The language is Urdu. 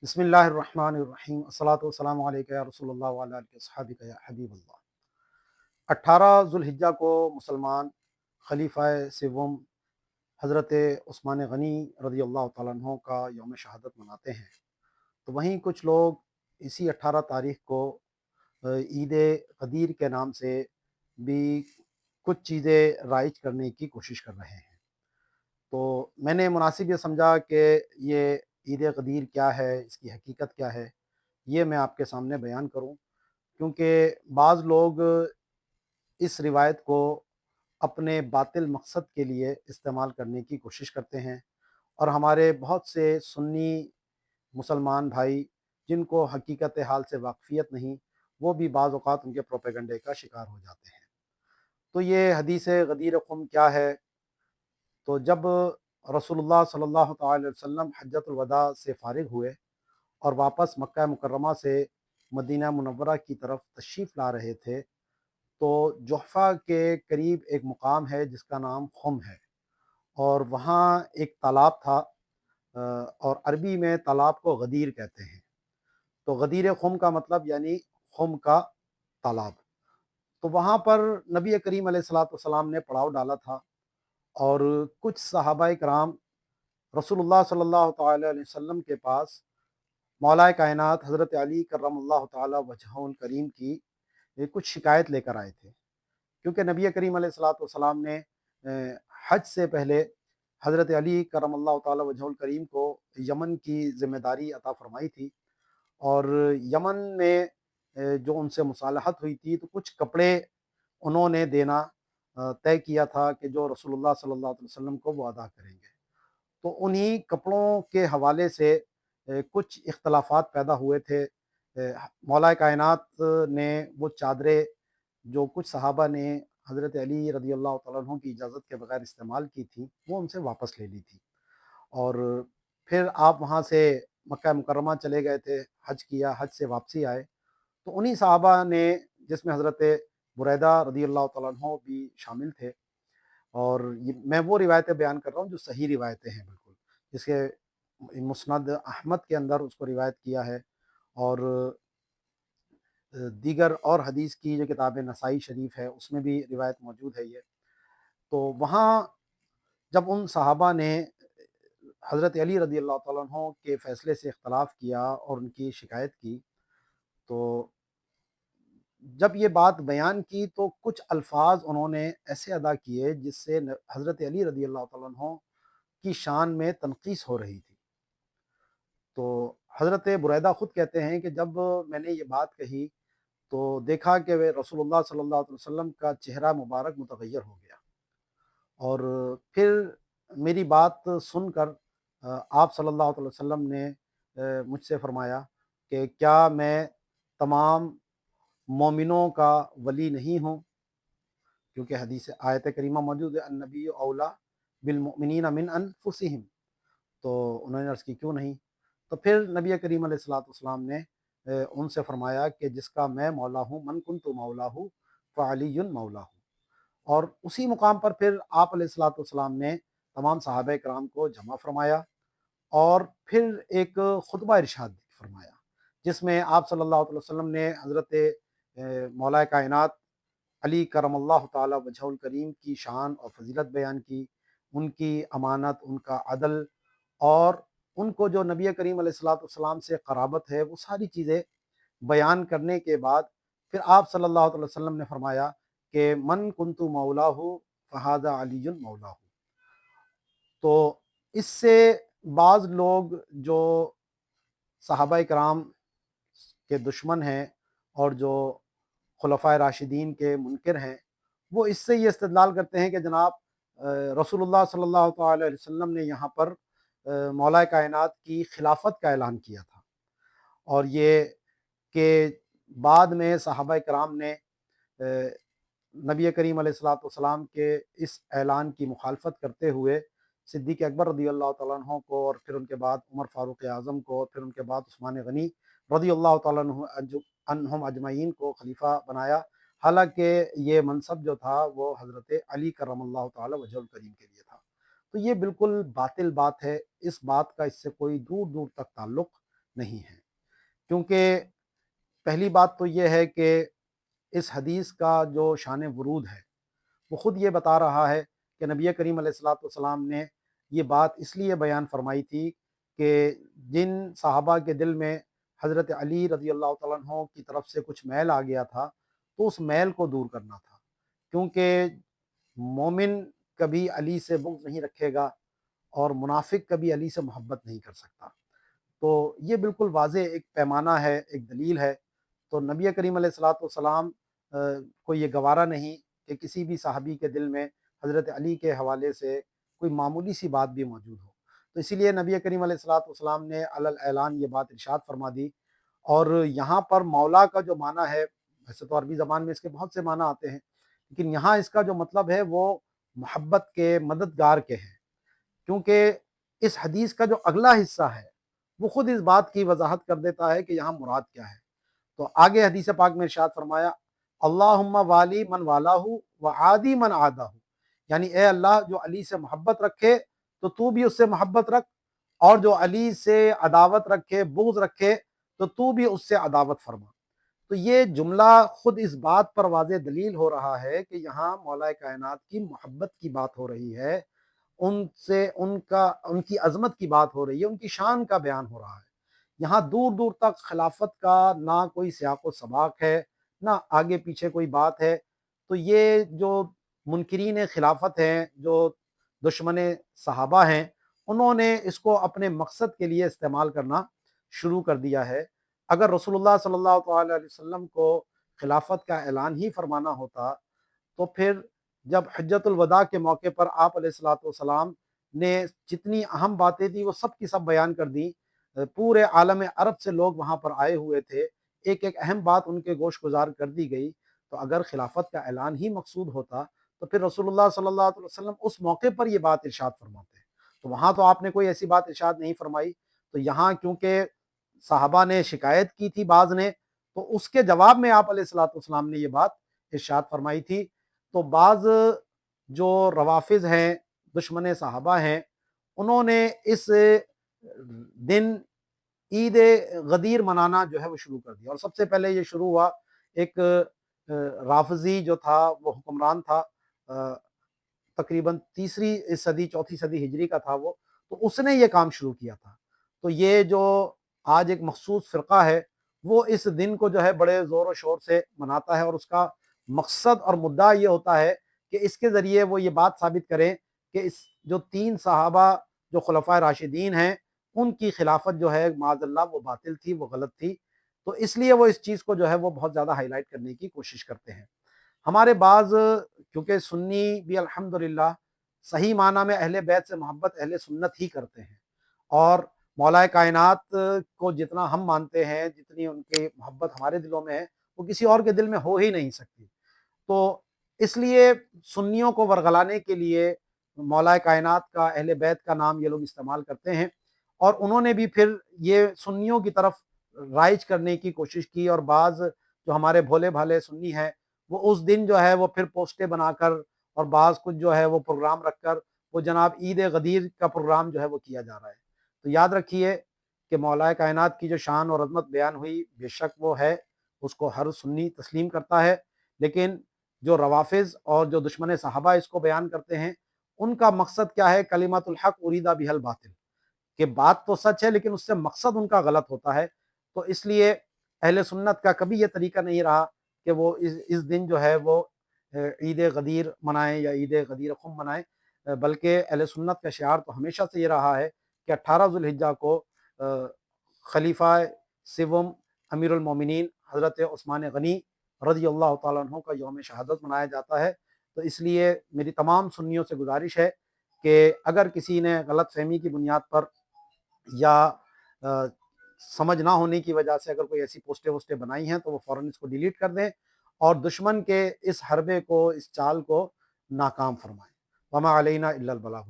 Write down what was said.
بسم اللہ الرحمن الرحیم الصلاۃ والسلام علیکہ یا رسول اللہ وعلی آلہ وصحبہ یا حبیب اللہ۔ 18 ذوالحجہ کو مسلمان خلیفہ سوم حضرت عثمان غنی رضی اللہ تعالیٰ عنہ کا یوم شہادت مناتے ہیں، تو وہیں کچھ لوگ اسی 18 تاریخ کو عید غدیر کے نام سے بھی کچھ چیزیں رائج کرنے کی کوشش کر رہے ہیں۔ تو میں نے مناسب یہ سمجھا کہ یہ عید غدیر کیا ہے، اس کی حقیقت کیا ہے، یہ میں آپ کے سامنے بیان کروں، کیونکہ بعض لوگ اس روایت کو اپنے باطل مقصد کے لیے استعمال کرنے کی کوشش کرتے ہیں، اور ہمارے بہت سے سنی مسلمان بھائی جن کو حقیقت حال سے واقفیت نہیں، وہ بھی بعض اوقات ان کے پروپیگنڈے کا شکار ہو جاتے ہیں۔ تو یہ حدیث غدیر خم کیا ہے؟ تو جب رسول اللہ صلی اللہ تعالی علیہ وسلم حجۃ الوداع سے فارغ ہوئے اور واپس مکہ مکرمہ سے مدینہ منورہ کی طرف تشریف لا رہے تھے، تو جحفہ کے قریب ایک مقام ہے جس کا نام خم ہے، اور وہاں ایک تالاب تھا، اور عربی میں تالاب کو غدیر کہتے ہیں۔ تو غدیر خم کا مطلب یعنی خم کا تالاب۔ تو وہاں پر نبی کریم علیہ الصلوۃ والسلام نے پڑاؤ ڈالا تھا، اور کچھ صحابہ کرام رسول اللہ صلی اللہ تعالی علیہ وسلم کے پاس مولا کائنات حضرت علی کرم اللہ تعالی وجہہ الکریم کی کچھ شکایت لے کر آئے تھے، کیونکہ نبی کریم علیہ الصلوۃ والسلام نے حج سے پہلے حضرت علی کرم اللہ تعالی وجہہ الکریم کو یمن کی ذمہ داری عطا فرمائی تھی، اور یمن میں جو ان سے مصالحت ہوئی تھی، تو کچھ کپڑے انہوں نے دینا طے کیا تھا کہ جو رسول اللہ صلی اللہ علیہ وسلم کو وہ ادا کریں گے۔ تو انہی کپڑوں کے حوالے سے کچھ اختلافات پیدا ہوئے تھے۔ مولا کائنات نے وہ چادریں جو کچھ صحابہ نے حضرت علی رضی اللہ تعالیٰ عنہ کی اجازت کے بغیر استعمال کی تھی، وہ ان سے واپس لے لی تھی، اور پھر آپ وہاں سے مکہ مکرمہ چلے گئے تھے، حج کیا، حج سے واپسی آئے، تو انہی صحابہ نے، جس میں حضرت بریدہ رضی اللہ تعالیٰ عنہ بھی شامل تھے، اور میں وہ روایتیں بیان کر رہا ہوں جو صحیح روایتیں ہیں بالکل، جس کے مسند احمد کے اندر اس کو روایت کیا ہے، اور دیگر اور حدیث کی جو کتاب نسائی شریف ہے اس میں بھی روایت موجود ہے یہ۔ تو وہاں جب ان صحابہ نے حضرت علی رضی اللہ تعالیٰ عنہ کے فیصلے سے اختلاف کیا اور ان کی شکایت کی، تو جب یہ بات بیان کی تو کچھ الفاظ انہوں نے ایسے ادا کیے جس سے حضرت علی رضی اللہ تعالیٰ عنہ کی شان میں تنقیص ہو رہی تھی۔ تو حضرت بریدہ خود کہتے ہیں کہ جب میں نے یہ بات کہی تو دیکھا کہ رسول اللہ صلی اللہ علیہ وسلم کا چہرہ مبارک متغیر ہو گیا، اور پھر میری بات سن کر آپ صلی اللہ علیہ وسلم نے مجھ سے فرمایا کہ کیا میں تمام مومنوں کا ولی نہیں ہوں، کیونکہ حدیث آیت کریمہ موجود ہے النبی اولا بالمؤمنین من انفسہم۔ تو انہوں نے عرض کی کیوں نہیں؟ تو پھر نبی کریم علیہ الصلوۃ والسلام نے ان سے فرمایا کہ جس کا میں مولا ہوں، من کنت مولا ہوں فعلی مولا ہوں۔ اور اسی مقام پر پھر آپ علیہ الصلوۃ والسلام نے تمام صحابہ کرام کو جمع فرمایا، اور پھر ایک خطبہ ارشاد فرمایا، جس میں آپ صلی اللہ علیہ وسلم نے حضرت مولا کائنات علی کرم اللہ تعالی وجہ الکریم کی شان اور فضیلت بیان کی، ان کی امانت، ان کا عدل، اور ان کو جو نبی کریم علیہ الصلوۃ والسلام سے قرابت ہے، وہ ساری چیزیں بیان کرنے کے بعد پھر آپ صلی اللہ علیہ وسلم نے فرمایا کہ من کنت مولاہ فہذا علی مولاہ۔ تو اس سے بعض لوگ جو صحابہ کرام کے دشمن ہیں اور جو خلفائے راشدین کے منکر ہیں، وہ اس سے یہ استدلال کرتے ہیں کہ جناب رسول اللہ صلی اللہ تعالی علیہ وسلم نے یہاں پر مولا کائنات کی خلافت کا اعلان کیا تھا، اور یہ کہ بعد میں صحابہ کرام نے نبی کریم علیہ الصلوۃ والسلام کے اس اعلان کی مخالفت کرتے ہوئے صدیق اکبر رضی اللہ تعالیٰ عنہ کو، اور پھر ان کے بعد عمر فاروق اعظم کو، اور پھر ان کے بعد عثمان غنی رضی اللہ تعالیٰ عنہم اجمعین کو خلیفہ بنایا، حالانکہ یہ منصب جو تھا وہ حضرت علی کرم اللہ تعالی وجہ الکریم کے لیے تھا۔ تو یہ بالکل باطل بات ہے، اس بات کا اس سے کوئی دور دور تک تعلق نہیں ہیں، کیونکہ پہلی بات تو یہ ہے کہ اس حدیث کا جو شان ورود ہے وہ خود یہ بتا رہا ہے کہ نبی کریم علیہ الصلوۃ والسلام نے یہ بات اس لیے بیان فرمائی تھی کہ جن صحابہ کے دل میں حضرت علی رضی اللہ تعالیٰ عنہ کی طرف سے کچھ میل آ گیا تھا تو اس میل کو دور کرنا تھا، کیونکہ مومن کبھی علی سے بغض نہیں رکھے گا اور منافق کبھی علی سے محبت نہیں کر سکتا۔ تو یہ بالکل واضح ایک پیمانہ ہے، ایک دلیل ہے۔ تو نبی کریم علیہ الصلوۃ والسلام کو یہ گوارا نہیں کہ کسی بھی صحابی کے دل میں حضرت علی کے حوالے سے کوئی معمولی سی بات بھی موجود ہو۔ تو اسی لیے نبی کریم علیہ الصلوۃ والسلام نے علی الاعلان یہ بات ارشاد فرما دی۔ اور یہاں پر مولا کا جو معنی ہے، ویسے تو عربی زبان میں اس کے بہت سے معنی آتے ہیں، لیکن یہاں اس کا جو مطلب ہے وہ محبت کے، مددگار کے ہیں، کیونکہ اس حدیث کا جو اگلا حصہ ہے وہ خود اس بات کی وضاحت کر دیتا ہے کہ یہاں مراد کیا ہے۔ تو آگے حدیث پاک میں ارشاد فرمایا، اللہم والی من والاہ و عادی من عادہ، یعنی اے اللہ جو علی سے محبت رکھے تو بھی اس سے محبت رکھ، اور جو علی سے عداوت رکھے، بغض رکھے تو بھی اس سے عداوت فرما۔ تو یہ جملہ خود اس بات پر واضح دلیل ہو رہا ہے کہ یہاں مولا کائنات کی محبت کی بات ہو رہی ہے، ان سے ان کی عظمت کی بات ہو رہی ہے، ان کی شان کا بیان ہو رہا ہے۔ یہاں دور دور تک خلافت کا نہ کوئی سیاق و سباق ہے، نہ آگے پیچھے کوئی بات ہے۔ تو یہ جو منکرین خلافت ہیں، جو دشمن صحابہ ہیں، انہوں نے اس کو اپنے مقصد کے لیے استعمال کرنا شروع کر دیا ہے۔ اگر رسول اللہ صلی اللہ تعالی علیہ وسلم کو خلافت کا اعلان ہی فرمانا ہوتا تو پھر جب حجۃ الوداع کے موقع پر آپ علیہ الصلوۃ والسلام نے جتنی اہم باتیں تھیں وہ سب کی سب بیان کر دیں، پورے عالم عرب سے لوگ وہاں پر آئے ہوئے تھے، ایک ایک اہم بات ان کے گوش گزار کر دی گئی۔ تو اگر خلافت کا اعلان ہی مقصود ہوتا تو پھر رسول اللہ صلی اللہ علیہ وسلم اس موقع پر یہ بات ارشاد فرماتے ہیں۔ تو وہاں تو آپ نے کوئی ایسی بات ارشاد نہیں فرمائی، تو یہاں کیونکہ صحابہ نے شکایت کی تھی بعض نے، تو اس کے جواب میں آپ علیہ الصلوۃ والسلام نے یہ بات ارشاد فرمائی تھی۔ تو بعض جو روافض ہیں، دشمن صحابہ ہیں، انہوں نے اس دن عید غدیر منانا جو ہے وہ شروع کر دیا، اور سب سے پہلے یہ شروع ہوا ایک رافضی جو تھا، وہ حکمران تھا، تقریباً تیسری صدی چوتھی صدی ہجری کا تھا وہ، تو اس نے یہ کام شروع کیا تھا۔ تو یہ جو آج ایک مخصوص فرقہ ہے وہ اس دن کو جو ہے بڑے زور و شور سے مناتا ہے، اور اس کا مقصد اور مدعا یہ ہوتا ہے کہ اس کے ذریعے وہ یہ بات ثابت کریں کہ اس جو تین صحابہ جو خلفائے راشدین ہیں ان کی خلافت جو ہے معاذ اللہ وہ باطل تھی، وہ غلط تھی۔ تو اس لیے وہ اس چیز کو جو ہے وہ بہت زیادہ ہائی لائٹ کرنے کی کوشش کرتے ہیں۔ ہمارے بعض، کیونکہ سنی بھی الحمدللہ صحیح معنی میں اہل بیت سے محبت اہل سنت ہی کرتے ہیں، اور مولا کائنات کو جتنا ہم مانتے ہیں، جتنی ان کی محبت ہمارے دلوں میں ہے، وہ کسی اور کے دل میں ہو ہی نہیں سکتی۔ تو اس لیے سنیوں کو ورغلانے کے لیے مولا کائنات کا، اہل بیت کا نام یہ لوگ استعمال کرتے ہیں، اور انہوں نے بھی پھر یہ سنیوں کی طرف رائج کرنے کی کوشش کی، اور بعض جو ہمارے بھولے بھالے سنی ہیں وہ اس دن جو ہے وہ پھر پوسٹیں بنا کر اور بعض کچھ جو ہے وہ پروگرام رکھ کر وہ جناب عید غدیر کا پروگرام جو ہے وہ کیا جا رہا ہے۔ تو یاد رکھیے کہ مولا کائنات کی جو شان اور عظمت بیان ہوئی بے شک وہ ہے، اس کو ہر سنی تسلیم کرتا ہے، لیکن جو روافظ اور جو دشمن صحابہ اس کو بیان کرتے ہیں ان کا مقصد کیا ہے؟ کلمۃ الحق اریدا بہا الباطل، کہ بات تو سچ ہے لیکن اس سے مقصد ان کا غلط ہوتا ہے۔ تو اس لیے اہل سنت کا کبھی یہ طریقہ نہیں رہا کہ وہ اس دن جو ہے وہ عید غدیر منائیں یا عید غدیر خم منائیں، بلکہ اہل سنت کا شعار تو ہمیشہ سے یہ رہا ہے کہ 18 ذو الحجہ کو خلیفہ سوم امیر المومنین حضرت عثمان غنی رضی اللہ تعالیٰ عنہ کا یوم شہادت منایا جاتا ہے۔ تو اس لیے میری تمام سنیوں سے گزارش ہے کہ اگر کسی نے غلط فہمی کی بنیاد پر یا سمجھ نہ ہونے کی وجہ سے اگر کوئی ایسی پوسٹیں ووسٹیں بنائی ہیں تو وہ فوراً اس کو ڈیلیٹ کر دیں اور دشمن کے اس حربے کو، اس چال کو ناکام فرمائیں۔ وما علینا الا البلاغ۔